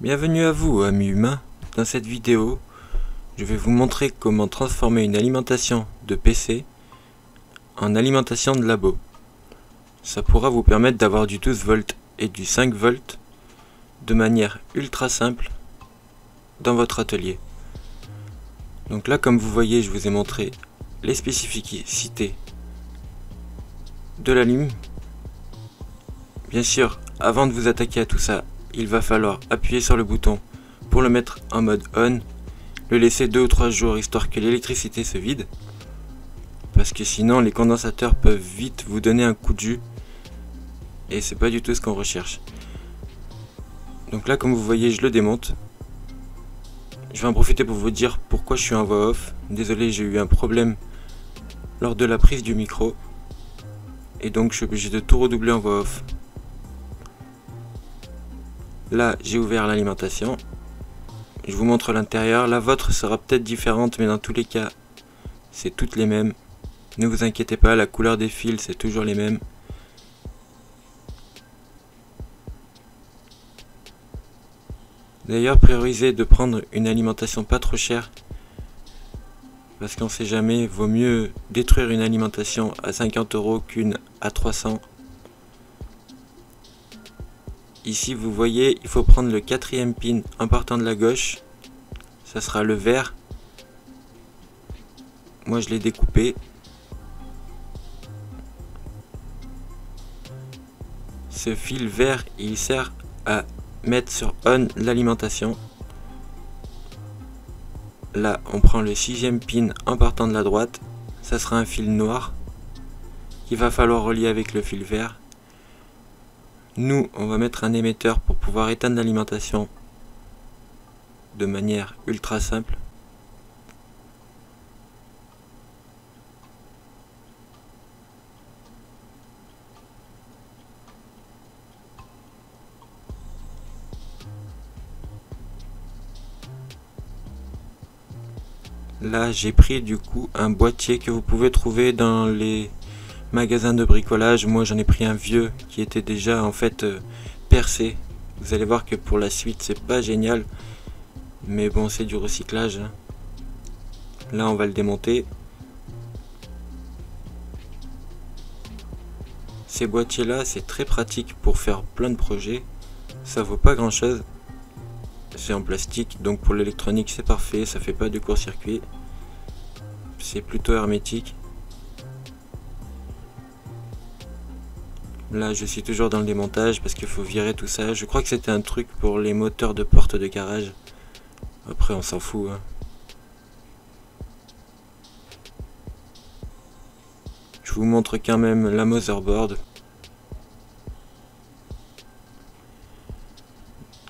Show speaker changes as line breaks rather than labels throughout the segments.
Bienvenue à vous, amis humains. Dans cette vidéo, je vais vous montrer comment transformer une alimentation de PC en alimentation de labo. Ça pourra vous permettre d'avoir du 12 volts et du 5 volts de manière ultra simple dans votre atelier. Donc là, comme vous voyez, je vous ai montré les spécificités de la lime. Bien sûr, avant de vous attaquer à tout ça, il va falloir appuyer sur le bouton pour le mettre en mode on, le laisser 2 ou 3 jours histoire que l'électricité se vide, parce que sinon les condensateurs peuvent vite vous donner un coup de jus et c'est pas du tout ce qu'on recherche. Donc là, comme vous voyez, je le démonte. Je vais en profiter pour vous dire pourquoi je suis en voix off. Désolé, j'ai eu un problème lors de la prise du micro et donc je suis obligé de tout redoubler en voix off. Là, j'ai ouvert l'alimentation. Je vous montre l'intérieur. La vôtre sera peut-être différente, mais dans tous les cas, c'est toutes les mêmes. Ne vous inquiétez pas, la couleur des fils, c'est toujours les mêmes. D'ailleurs, priorisez de prendre une alimentation pas trop chère. Parce qu'on sait jamais, vaut mieux détruire une alimentation à 50 € qu'une à 300. Ici, vous voyez, il faut prendre le 4e pin en partant de la gauche. Ça sera le vert. Moi, je l'ai découpé. Ce fil vert, il sert à mettre sur on l'alimentation. Là, on prend le 6e pin en partant de la droite. Ça sera un fil noir qu'il va falloir relier avec le fil vert. Nous, on va mettre un émetteur pour pouvoir éteindre l'alimentation de manière ultra simple. Là, j'ai pris du coup un boîtier que vous pouvez trouver dans les magasin de bricolage. Moi j'en ai pris un vieux qui était déjà en fait percé. Vous allez voir que pour la suite c'est pas génial, mais bon, c'est du recyclage, hein. Là on va le démonter. Ces boîtiers là, c'est très pratique pour faire plein de projets. Ça vaut pas grand chose, c'est en plastique, donc pour l'électronique c'est parfait, ça fait pas de court-circuit, c'est plutôt hermétique. Là, je suis toujours dans le démontage parce qu'il faut virer tout ça. Je crois que c'était un truc pour les moteurs de porte de garage. Après, on s'en fout, hein. Je vous montre quand même la motherboard.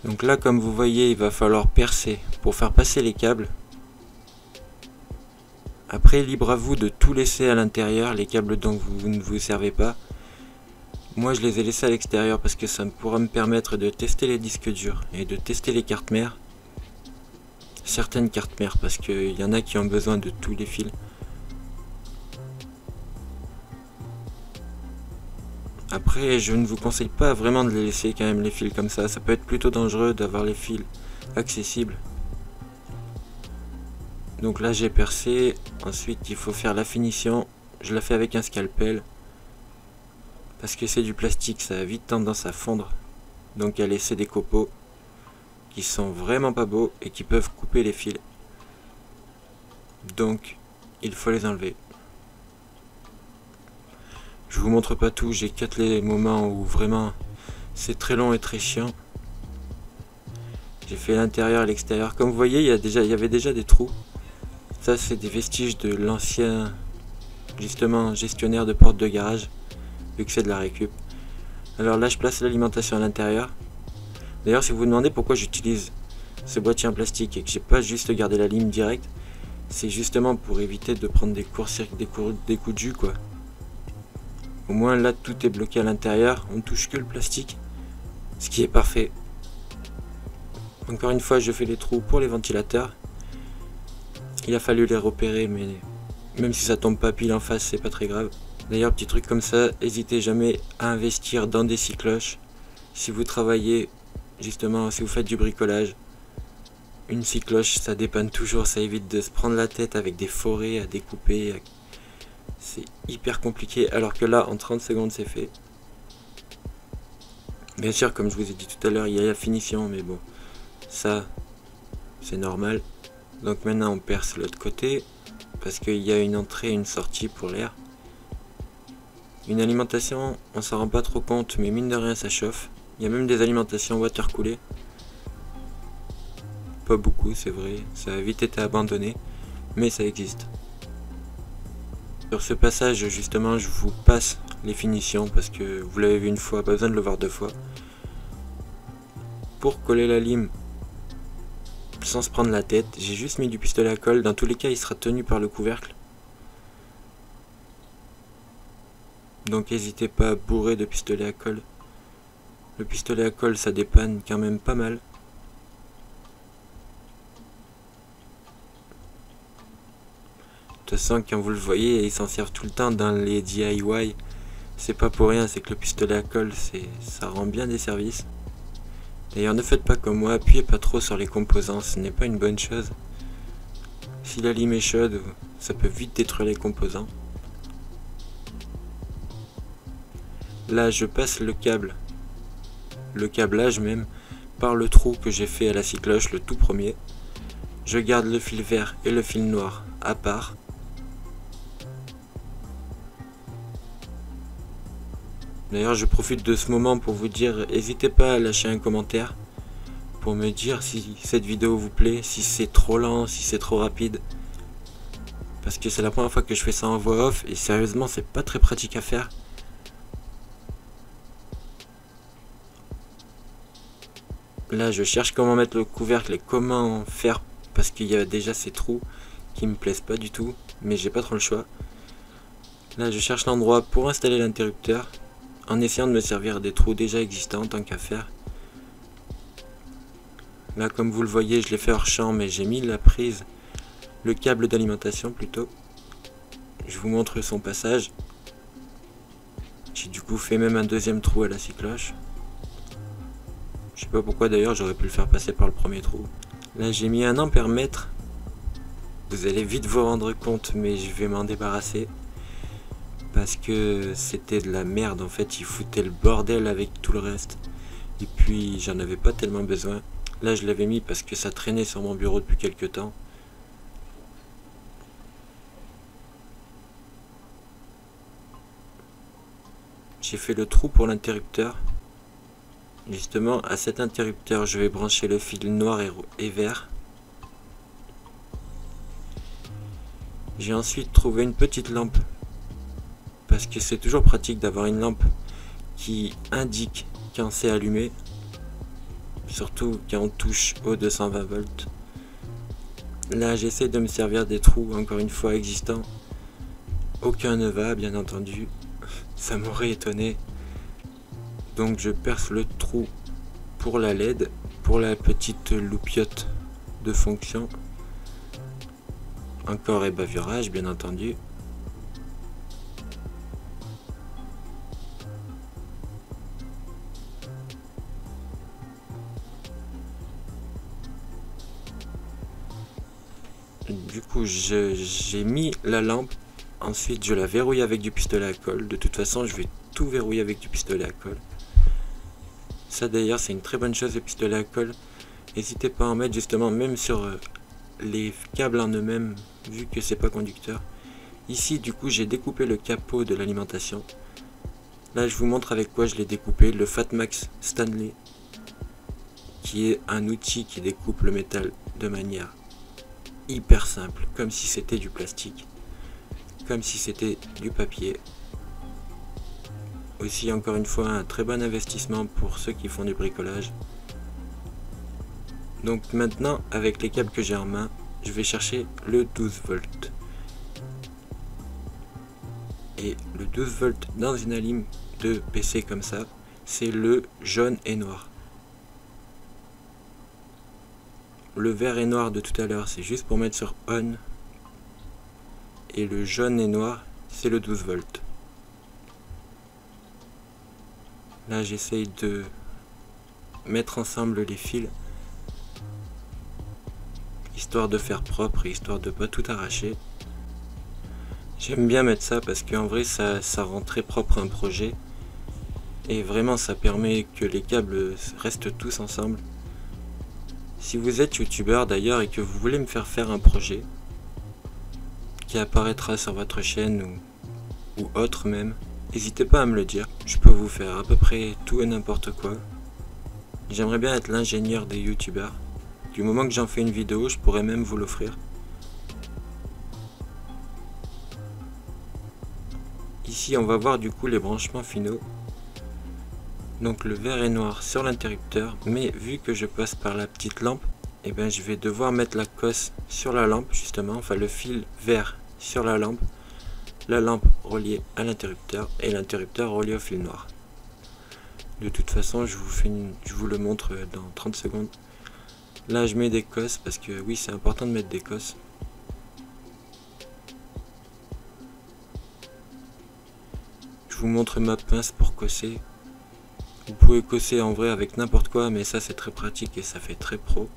Donc là, comme vous voyez, il va falloir percer pour faire passer les câbles. Après, libre à vous de tout laisser à l'intérieur, les câbles dont vous ne vous servez pas. Moi je les ai laissés à l'extérieur parce que ça pourra me permettre de tester les disques durs et de tester les cartes mères. Certaines cartes mères, parce qu'il y en a qui ont besoin de tous les fils. Après, je ne vous conseille pas vraiment de les laisser quand même les fils comme ça. Ça peut être plutôt dangereux d'avoir les fils accessibles. Donc là j'ai percé. Ensuite il faut faire la finition. Je la fais avec un scalpel. Parce que c'est du plastique, ça a vite tendance à fondre. Donc à laisser des copeaux qui sont vraiment pas beaux et qui peuvent couper les fils. Donc il faut les enlever. Je vous montre pas tout, j'ai cut les moments où vraiment c'est très long et très chiant. J'ai fait l'intérieur et l'extérieur. Comme vous voyez, il y avait déjà des trous. Ça c'est des vestiges de l'ancien justement gestionnaire de porte de garage. Vu que c'est de la récup. Alors là je place l'alimentation à l'intérieur. D'ailleurs, si vous vous demandez pourquoi j'utilise ce boîtier en plastique et que j'ai pas juste gardé la lime directe, c'est justement pour éviter de prendre des coups de jus quoi. Au moins là tout est bloqué à l'intérieur, on ne touche que le plastique, ce qui est parfait. Encore une fois, je fais les trous pour les ventilateurs. Il a fallu les repérer, mais même si ça tombe pas pile en face, c'est pas très grave. D'ailleurs, petit truc comme ça, n'hésitez jamais à investir dans des scie-cloches. Si vous travaillez justement si vous faites du bricolage, une scie cloche ça dépanne toujours, ça évite de se prendre la tête avec des forêts à découper. C'est hyper compliqué, alors que là en 30 secondes c'est fait. Bien sûr, comme je vous ai dit tout à l'heure, il y a la finition, mais bon, ça c'est normal. Donc maintenant on perce l'autre côté, parce qu'il y a une entrée et une sortie pour l'air. Une alimentation, on s'en rend pas trop compte, mais mine de rien ça chauffe. Il y a même des alimentations water coolées. Pas beaucoup, c'est vrai, ça a vite été abandonné, mais ça existe. Sur ce passage, justement, je vous passe les finitions, parce que vous l'avez vu une fois, pas besoin de le voir deux fois. Pour coller la lime, sans se prendre la tête, j'ai juste mis du pistolet à colle. Dans tous les cas, il sera tenu par le couvercle. Donc n'hésitez pas à bourrer de pistolet à colle. Le pistolet à colle, ça dépanne quand même pas mal. De toute façon, quand vous le voyez, ils s'en servent tout le temps dans les DIY. C'est pas pour rien, c'est que le pistolet à colle, ça rend bien des services. D'ailleurs, ne faites pas comme moi, appuyez pas trop sur les composants, ce n'est pas une bonne chose. Si la lime est chaude, ça peut vite détruire les composants. Là, je passe le câblage même, par le trou que j'ai fait à la scie cloche, le tout premier. Je garde le fil vert et le fil noir à part. D'ailleurs, je profite de ce moment pour vous dire, n'hésitez pas à lâcher un commentaire pour me dire si cette vidéo vous plaît, si c'est trop lent, si c'est trop rapide. Parce que c'est la première fois que je fais ça en voix off et sérieusement, c'est pas très pratique à faire. Là, je cherche comment mettre le couvercle et comment faire parce qu'il y a déjà ces trous qui me plaisent pas du tout, mais j'ai pas trop le choix. Là, je cherche l'endroit pour installer l'interrupteur, en essayant de me servir des trous déjà existants tant qu'à faire. Là, comme vous le voyez, je l'ai fait hors champ, mais j'ai mis la prise, le câble d'alimentation plutôt. Je vous montre son passage. J'ai du coup fait même un deuxième trou à la scie cloche. Je sais pas pourquoi d'ailleurs, j'aurais pu le faire passer par le premier trou. Là, j'ai mis un ampère-mètre. Vous allez vite vous rendre compte, mais je vais m'en débarrasser. Parce que c'était de la merde en fait, il foutait le bordel avec tout le reste. Et puis j'en avais pas tellement besoin. Là je l'avais mis parce que ça traînait sur mon bureau depuis quelques temps. J'ai fait le trou pour l'interrupteur. Justement à cet interrupteur je vais brancher le fil noir et vert. J'ai ensuite trouvé une petite lampe. Parce que c'est toujours pratique d'avoir une lampe qui indique quand c'est allumé, surtout quand on touche aux 220 volts. Là j'essaie de me servir des trous encore une fois existants. Aucun ne va bien entendu, ça m'aurait étonné. Donc je perce le trou pour la LED, pour la petite loupiote de fonction. Encore et bavurage bien entendu. Du coup j'ai mis la lampe, ensuite je la verrouille avec du pistolet à colle. De toute façon je vais tout verrouiller avec du pistolet à colle. Ça d'ailleurs c'est une très bonne chose le pistolet à colle. N'hésitez pas à en mettre justement même sur les câbles en eux-mêmes vu que c'est pas conducteur. Ici du coup j'ai découpé le capot de l'alimentation. Là je vous montre avec quoi je l'ai découpé, le Fatmax Stanley, qui est un outil qui découpe le métal de manière hyper simple, comme si c'était du plastique, comme si c'était du papier. Aussi encore une fois un très bon investissement pour ceux qui font du bricolage. Donc maintenant avec les câbles que j'ai en main, je vais chercher le 12 volts. Et le 12 volts dans une alim de PC comme ça, c'est le jaune et noir. Le vert et noir de tout à l'heure, c'est juste pour mettre sur on. Et le jaune et noir, c'est le 12 volts. Là, j'essaye de mettre ensemble les fils, histoire de faire propre et histoire de pas tout arracher. J'aime bien mettre ça parce qu'en vrai ça rend très propre un projet et vraiment ça permet que les câbles restent tous ensemble. Si vous êtes youtubeur d'ailleurs et que vous voulez me faire un projet qui apparaîtra sur votre chaîne ou autre même, n'hésitez pas à me le dire, je peux vous faire à peu près tout et n'importe quoi. J'aimerais bien être l'ingénieur des youtubeurs. Du moment que j'en fais une vidéo, je pourrais même vous l'offrir. Ici on va voir du coup les branchements finaux. Donc le vert et noir sur l'interrupteur, mais vu que je passe par la petite lampe, et ben je vais devoir mettre la cosse sur la lampe justement, enfin le fil vert sur la lampe reliée à l'interrupteur et l'interrupteur relié au fil noir. De toute façon je vous le montre dans 30 secondes. Là je mets des cosses parce que oui c'est important de mettre des cosses. Je vous montre ma pince pour cosser. Vous pouvez cosser en vrai avec n'importe quoi, mais ça c'est très pratique et ça fait très pro.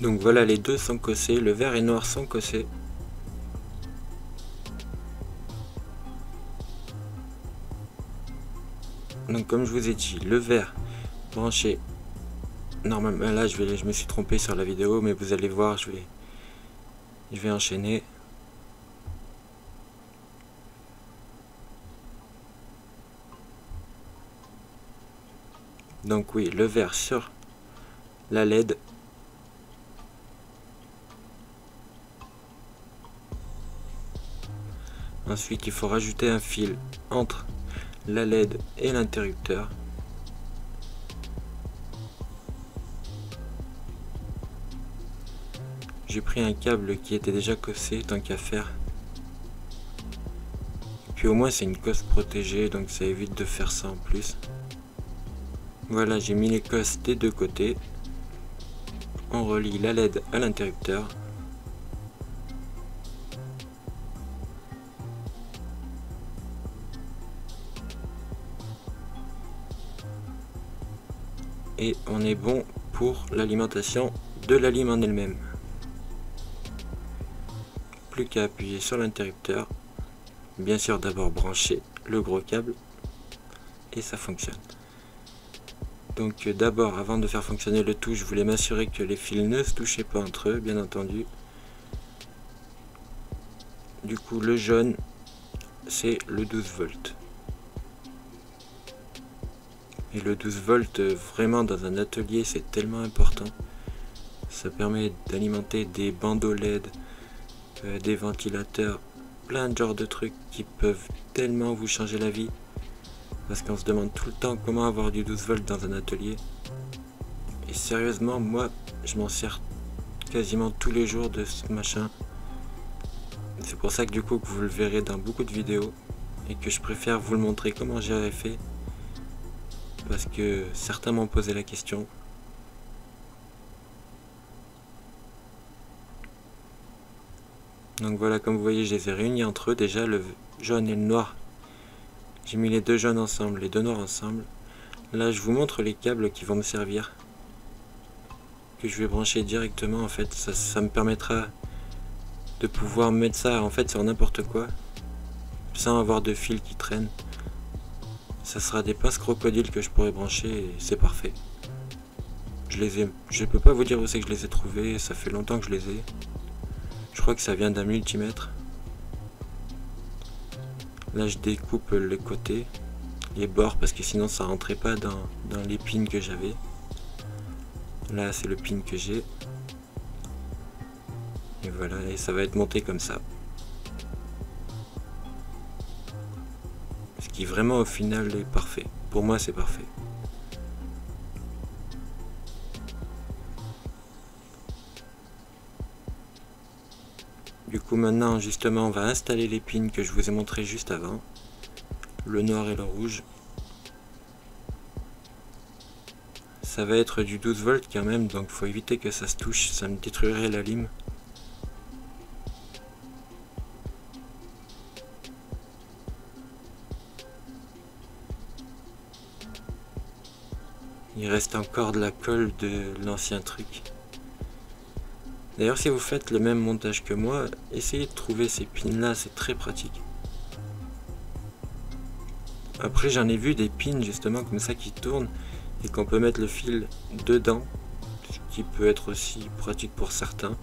Donc voilà, les deux sont cossés, le vert et noir sont cossés. Donc comme je vous ai dit, le vert branché. Normalement là je me suis trompé sur la vidéo, mais vous allez voir, je vais enchaîner. Donc oui, le vert sur la LED. Ensuite, il faut rajouter un fil entre la LED et l'interrupteur. J'ai pris un câble qui était déjà cossé, tant qu'à faire. Et puis au moins c'est une cosse protégée, donc ça évite de faire ça en plus. Voilà, j'ai mis les cosses des deux côtés. On relie la LED à l'interrupteur. Et on est bon pour l'alimentation de la lime en elle-même. Plus qu'à appuyer sur l'interrupteur. Bien sûr d'abord brancher le gros câble. Et ça fonctionne. Donc d'abord, avant de faire fonctionner le tout, je voulais m'assurer que les fils ne se touchaient pas entre eux, bien entendu. Du coup, le jaune, c'est le 12 volts. Et le 12 volts, vraiment dans un atelier, c'est tellement important. Ça permet d'alimenter des bandeaux LED, des ventilateurs, plein de genres de trucs qui peuvent tellement vous changer la vie. Parce qu'on se demande tout le temps comment avoir du 12 volts dans un atelier. Et sérieusement, moi, je m'en sers quasiment tous les jours de ce machin. C'est pour ça que du coup, que vous le verrez dans beaucoup de vidéos. Et que je préfère vous le montrer comment j'avais fait. Parce que certains m'ont posé la question. Donc voilà, comme vous voyez, je les ai réunis entre eux. Déjà, le jaune et le noir. J'ai mis les deux jaunes ensemble, les deux noirs ensemble. Là, je vous montre les câbles qui vont me servir. Que je vais brancher directement, en fait. Ça me permettra de pouvoir mettre ça, en fait, sur n'importe quoi. Sans avoir de fil qui traîne. Ça sera des pinces crocodiles que je pourrais brancher et c'est parfait. Je peux pas vous dire où c'est que je les ai trouvés, ça fait longtemps que je les ai. Je crois que ça vient d'un multimètre. Là je découpe les côtés, les bords parce que sinon ça rentrait pas dans les pins que j'avais. Là c'est le pin que j'ai. Et voilà, et ça va être monté comme ça. Ce qui vraiment au final est parfait. Pour moi c'est parfait. Du coup maintenant justement on va installer les pins que je vous ai montré juste avant. Le noir et le rouge. Ça va être du 12 volts quand même, donc faut éviter que ça se touche, ça me détruirait la lime. Il reste encore de la colle de l'ancien truc. D'ailleurs, si vous faites le même montage que moi, essayez de trouver ces pins là, c'est très pratique. Après, j'en ai vu des pins justement comme ça qui tournent et qu'on peut mettre le fil dedans, ce qui peut être aussi pratique pour certains.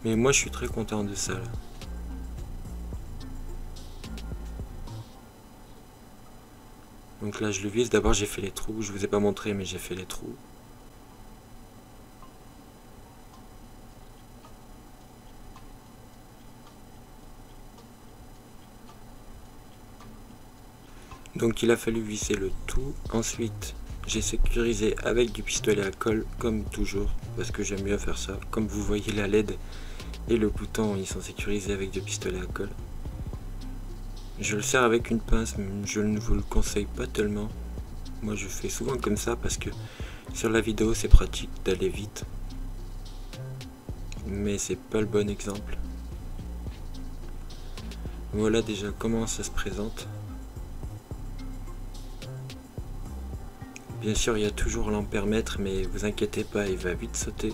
Mais moi, je suis très content de ça là. Donc là, je le vise. D'abord, j'ai fait les trous. Je vous ai pas montré, mais j'ai fait les trous. Donc il a fallu visser le tout. Ensuite, j'ai sécurisé avec du pistolet à colle, comme toujours, parce que j'aime bien faire ça. Comme vous voyez, la LED et le bouton, ils sont sécurisés avec du pistolet à colle. Je le serre avec une pince, mais je ne vous le conseille pas tellement. Moi, je fais souvent comme ça parce que sur la vidéo, c'est pratique d'aller vite. Mais c'est pas le bon exemple. Voilà déjà comment ça se présente. Bien sûr, il y a toujours l'ampère-mètre, mais vous inquiétez pas, il va vite sauter.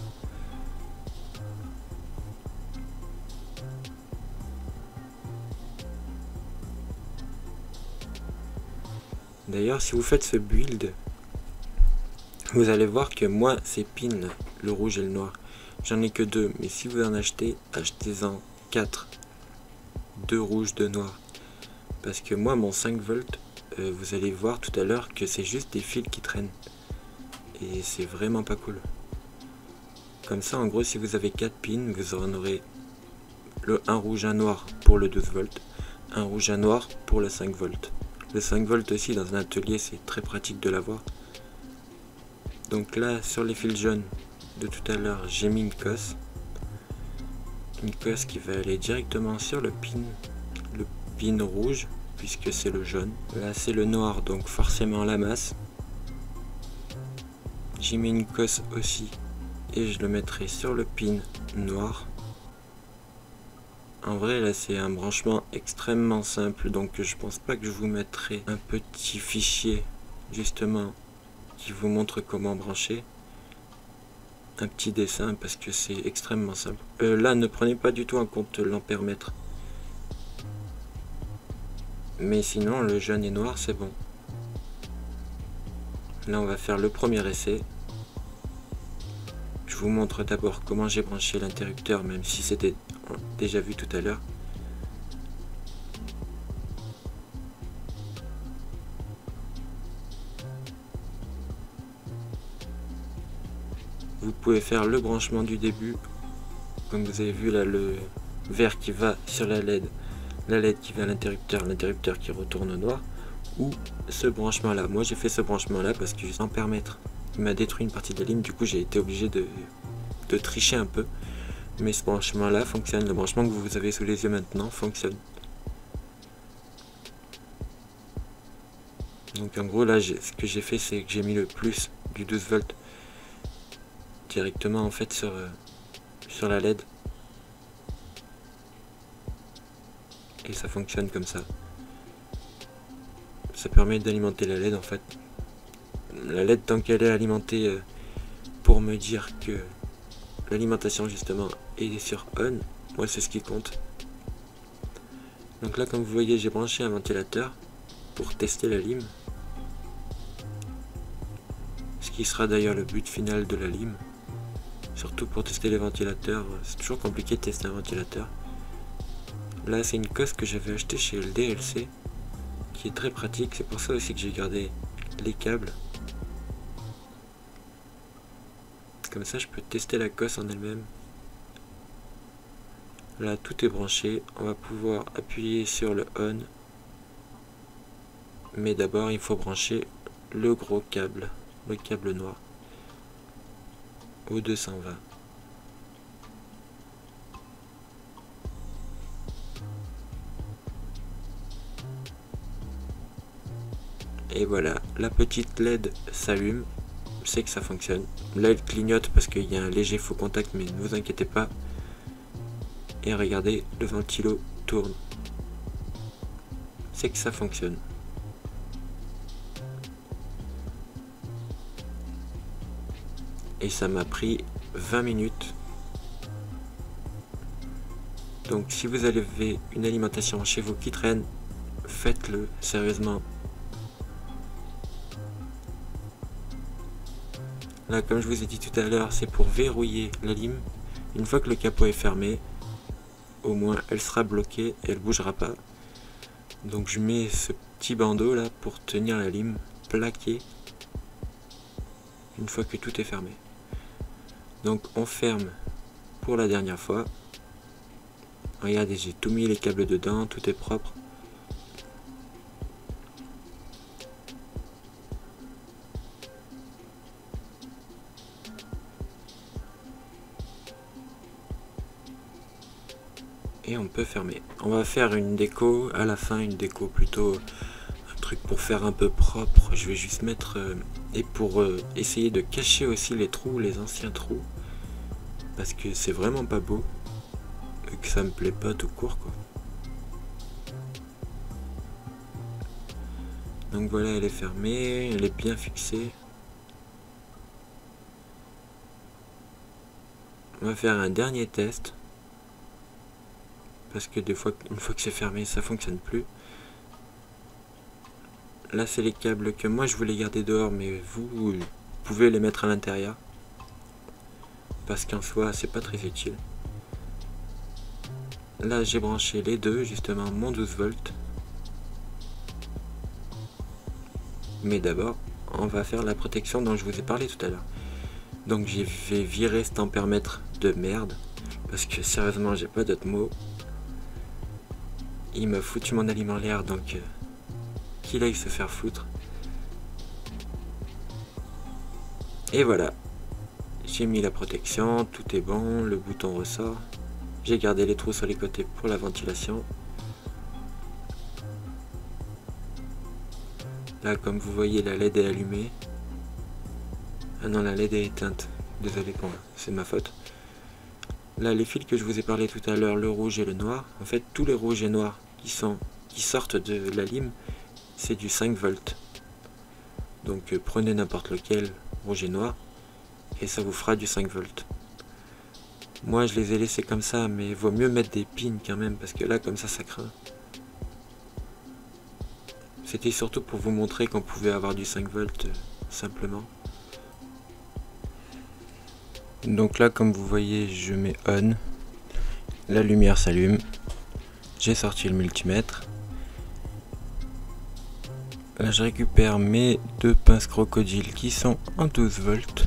D'ailleurs, si vous faites ce build, vous allez voir que moi, ces pins, le rouge et le noir, j'en ai que 2, mais si vous en achetez, achetez-en 4. 2 rouges, 2 noirs. Parce que moi, mon 5 volts, vous allez voir tout à l'heure que c'est juste des fils qui traînent. Et c'est vraiment pas cool. Comme ça, en gros, si vous avez 4 pins, vous en aurez un rouge, un noir pour le 12 volts, un rouge, un noir pour le 5 volts. Le 5 volts aussi, dans un atelier, c'est très pratique de l'avoir. Donc là, sur les fils jaunes de tout à l'heure, j'ai mis une cosse. Une cosse qui va aller directement sur le pin rouge, puisque c'est le jaune. Là, c'est le noir, donc forcément la masse. J'y mets une cosse aussi, et je le mettrai sur le pin noir. En vrai, là, c'est un branchement extrêmement simple, donc je pense pas que je vous mettrai un petit fichier, justement, qui vous montre comment brancher. Un petit dessin, parce que c'est extrêmement simple. Là, ne prenez pas du tout en compte l'ampère-mètre. Mais sinon, le jaune et noir, c'est bon. Là, on va faire le premier essai. Je vous montre d'abord comment j'ai branché l'interrupteur, même si c'était déjà vu tout à l'heure. Vous pouvez faire le branchement du début, comme vous avez vu là, le vert qui va sur la LED qui va à l'interrupteur qui retourne au noir, ou ce branchement là. Moi j'ai fait ce branchement là parce que sans permettre, il m'a détruit une partie de la ligne, du coup j'ai été obligé de tricher un peu. Mais ce branchement là fonctionne, le branchement que vous avez sous les yeux maintenant fonctionne. Donc en gros là, ce que j'ai fait, c'est que j'ai mis le plus du 12 volts directement en fait sur la LED. Et ça fonctionne comme ça. Ça permet d'alimenter la LED en fait. La LED, tant qu'elle est alimentée pour me dire que l'alimentation justement est sur on, moi c'est ce qui compte. Donc là, comme vous voyez, j'ai branché un ventilateur pour tester la lime. Ce qui sera d'ailleurs le but final de la lime. Surtout pour tester les ventilateurs, c'est toujours compliqué de tester un ventilateur. Là, c'est une cosse que j'avais acheté chez le DLC, qui est très pratique. C'est pour ça aussi que j'ai gardé les câbles. Comme ça, je peux tester la cosse en elle-même. Là, tout est branché. On va pouvoir appuyer sur le on. Mais d'abord, il faut brancher le gros câble, le câble noir, au 220. Et voilà, la petite LED s'allume, c'est que ça fonctionne. Là elle clignote parce qu'il y a un léger faux contact, mais ne vous inquiétez pas. Et regardez, le ventilo tourne. C'est que ça fonctionne. et ça m'a pris 20 minutes. Donc si vous avez une alimentation chez vous qui traîne, faites-le sérieusement. Là, comme je vous ai dit tout à l'heure, c'est pour verrouiller la lime. Une fois que le capot est fermé, au moins elle sera bloquée et elle bougera pas. Donc je mets ce petit bandeau là pour tenir la lime plaquée une fois que tout est fermé. Donc on ferme pour la dernière fois. Regardez, j'ai tout mis les câbles dedans, tout est propre. Et on peut fermer. On va faire une déco à la fin, une déco plutôt un truc pour faire un peu propre. Je vais juste mettre et pour essayer de cacher aussi les trous, les anciens trous, parce que c'est vraiment pas beau et que ça me plaît pas tout court quoi. Donc voilà, elle est fermée, elle est bien fixée. On va faire un dernier test. Parce que des fois, une fois que c'est fermé, ça fonctionne plus. Là, c'est les câbles que moi je voulais garder dehors, mais vous pouvez les mettre à l'intérieur. Parce qu'en soi, c'est pas très utile. Là, j'ai branché les deux, justement, mon 12 volts. Mais d'abord, on va faire la protection dont je vous ai parlé tout à l'heure. Donc, j'ai fait virer cet ampèremètre de merde. Parce que sérieusement, j'ai pas d'autres mots. Il m'a foutu mon aliment en l'air, donc qu'il aille se faire foutre. Et voilà, j'ai mis la protection, tout est bon, le bouton ressort. J'ai gardé les trous sur les côtés pour la ventilation. Là, comme vous voyez, la LED est allumée. Ah non, la LED est éteinte. Désolé pour moi, c'est ma faute. Là, les fils que je vous ai parlé tout à l'heure, le rouge et le noir, en fait, tous les rouges et noirs qui sortent de la lime, c'est du 5 volts. Donc prenez n'importe lequel, rouge et noir, et ça vous fera du 5 volts. Moi je les ai laissés comme ça, mais vaut mieux mettre des pins quand même, parce que là comme ça craint. C'était surtout pour vous montrer qu'on pouvait avoir du 5 volts simplement. Donc là comme vous voyez, je mets on, la lumière s'allume. J'ai sorti le multimètre. Là je récupère mes deux pinces crocodiles qui sont en 12 volts.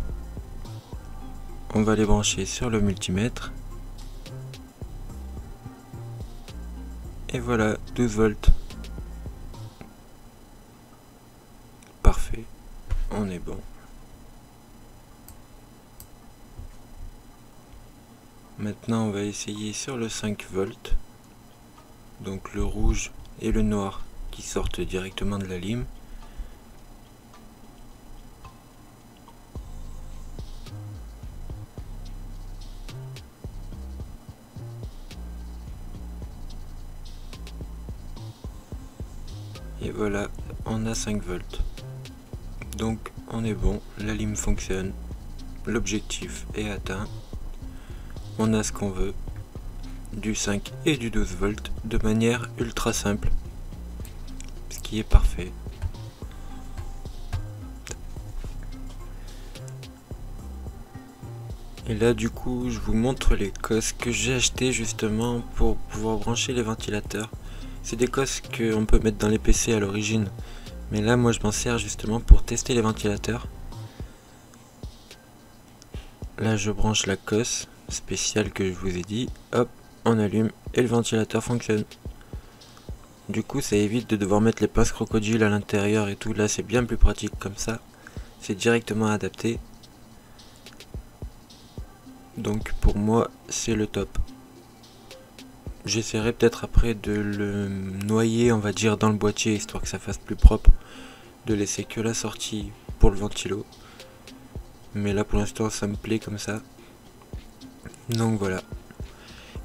On va les brancher sur le multimètre. Et voilà, 12 volts. Parfait, on est bon. Maintenant on va essayer sur le 5 volts. Donc le rouge et le noir qui sortent directement de la lime. Et voilà, on a 5 volts. Donc on est bon, la lime fonctionne, l'objectif est atteint. On a ce qu'on veut, du 5 et du 12 volts de manière ultra simple, ce qui est parfait. Et là du coup je vous montre les cosses que j'ai acheté justement pour pouvoir brancher les ventilateurs. C'est des cosses qu'on peut mettre dans les PC à l'origine, mais là moi je m'en sers justement pour tester les ventilateurs. Là je branche la cosse spéciale que je vous ai dit, hop, on allume et le ventilateur fonctionne. Du coup ça évite de devoir mettre les pinces crocodiles à l'intérieur et tout, là c'est bien plus pratique comme ça, c'est directement adapté. Donc pour moi c'est le top. J'essaierai peut-être après de le noyer on va dire dans le boîtier histoire que ça fasse plus propre, de laisser que la sortie pour le ventilo. Mais là pour l'instant ça me plaît comme ça. Donc voilà.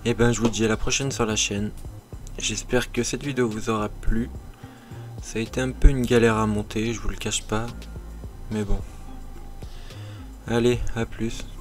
Et ben je vous dis à la prochaine sur la chaîne. J'espère que cette vidéo vous aura plu. Ça a été un peu une galère à monter, je vous le cache pas. Mais bon. Allez, à plus.